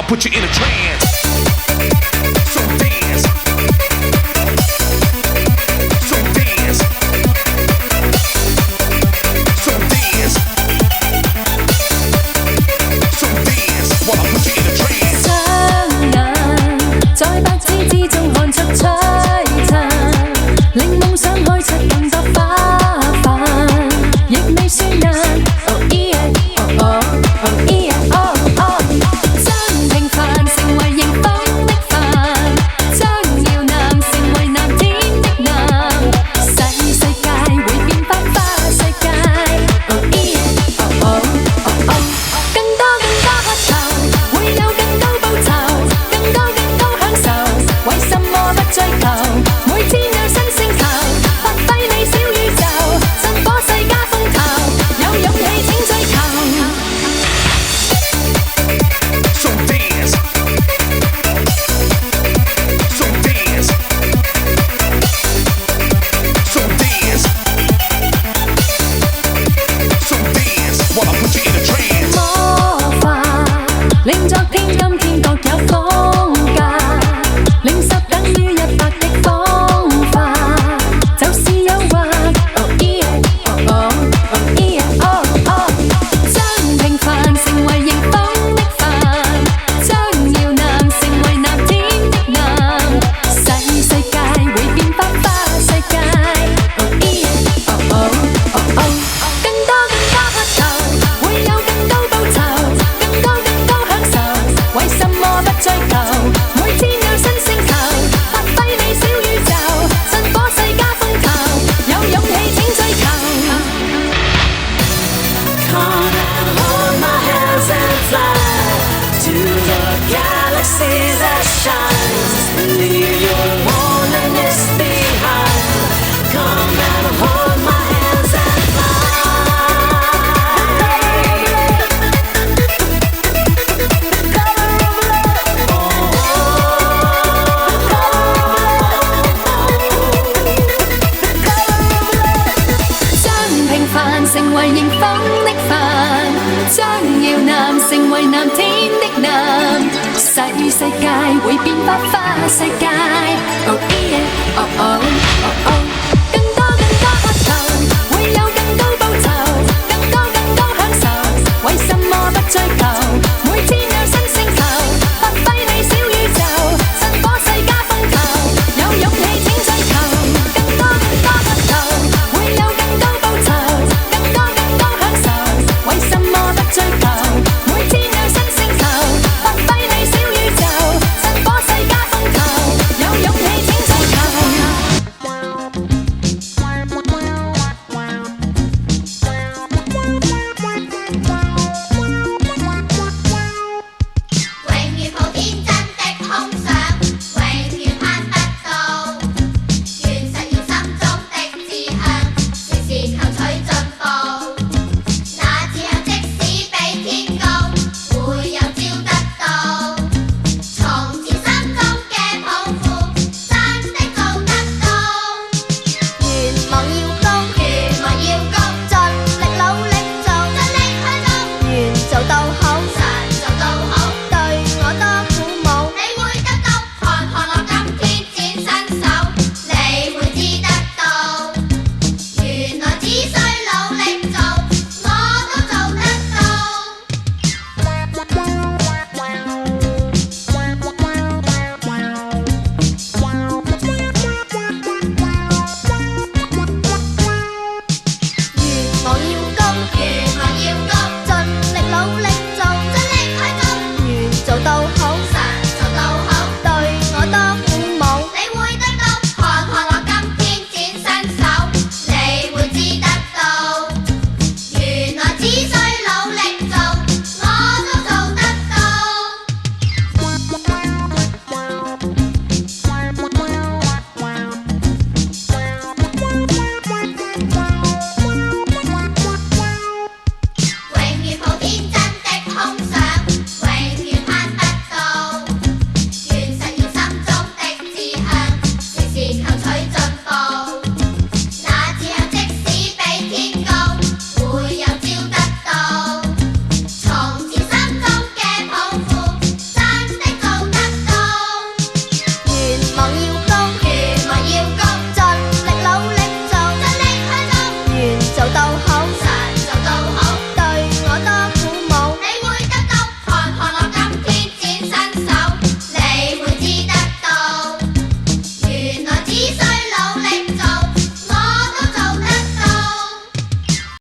put you in a trance. So dance. So dance. So dance. So dance while I put you in a trance. 雙眼在白紙之中看出璀璨，令夢想開出更多花瓣，亦未算難。Oh yeah, oh oh, oh yeah, oh oh。將平凡成為迎風的帆，將搖籃成為藍天的藍，細世界會變花花世界。Oh yeah, oh oh, oh oh。更多渴求，會有更高報酬，更高享受，為什麼不追求？每天有新星球，發揮你小宇宙，振火世家風頭，有勇氣請追求。So dance. So dance. So dance. So dance while I put you in a trance. 魔法令昨天今天各有風格，令十等於一百的方法，就是誘惑。Oh yeah, oh oh, oh yeah, oh oh。將平凡成為迎風的帆，將搖籃成為藍天的藍，細世界會變花花世界。Oh yeah, oh oh, oh oh。更多渴求，會有更高報酬，更多享受，為什麼不追求？每天有新星球，發揮你小宇宙，振火世家風頭，有勇氣請追求。Come and hold my hands and fly to the galaxy that shines. Leave your loneliness behind. Come and hold my hands and fly. 將平凡成為迎風的帆，將搖籃成為藍天的藍，細世界會變花花世界。Oh yeah, oh oh, oh oh。